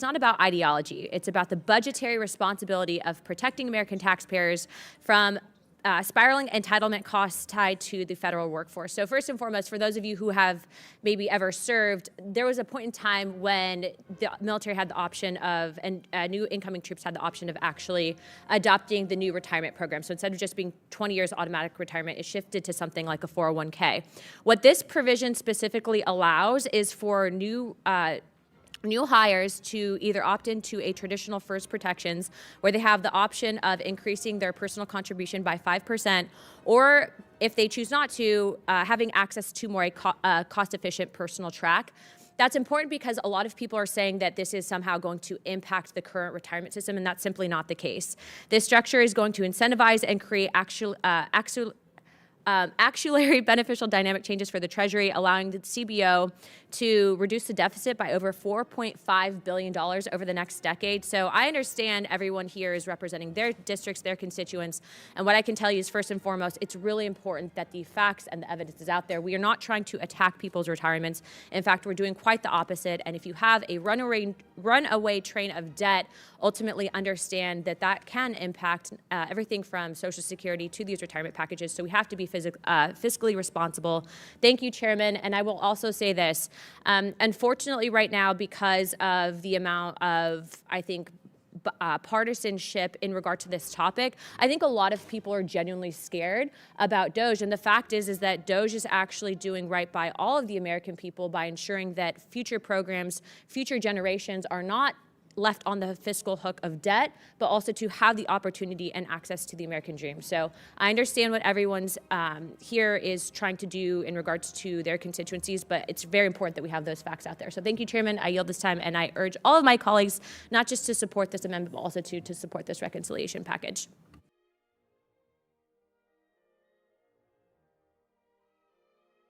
It's not about ideology. It's about the budgetary responsibility of protecting American taxpayers from spiraling entitlement costs tied to the federal workforce. So first and foremost, for those of you who have maybe ever served, there was a point in time when the military had the option of, and new incoming troops had the option of actually adopting the new retirement program. So instead of just being 20 years automatic retirement, it shifted to something like a 401k. What this provision specifically allows is for new hires to either opt into a traditional first protections where they have the option of increasing their personal contribution by 5%, or if they choose not to, having access to more cost-efficient personal track. That's important because a lot of people are saying that this is somehow going to impact the current retirement system, and that's simply not the case. This structure is going to incentivize and create actually beneficial dynamic changes for the Treasury, allowing the CBO to reduce the deficit by over $4.5 billion over the next decade. So I understand everyone here is representing their districts, their constituents, and what I can tell you is, first and foremost, it's really important that the facts and the evidence is out there. We are not trying to attack people's retirements. In fact, we're doing quite the opposite, and if you have a runaway train of debt, ultimately understand that that can impact everything from Social Security to these retirement packages, so we have to be fiscally responsible. Thank you, Chairman, and I will also say this. Unfortunately, right now, because of the amount of, I think, partisanship in regard to this topic, I think a lot of people are genuinely scared about DOGE. And the fact is that DOGE is actually doing right by all of the American people by ensuring that future programs, future generations are not left on the fiscal hook of debt, but also to have the opportunity and access to the American dream. So I understand what everyone's here is trying to do in regards to their constituencies, but it's very important that we have those facts out there. So thank you, Chairman. I yield this time, and I urge all of my colleagues not just to support this amendment, but also to support this reconciliation package.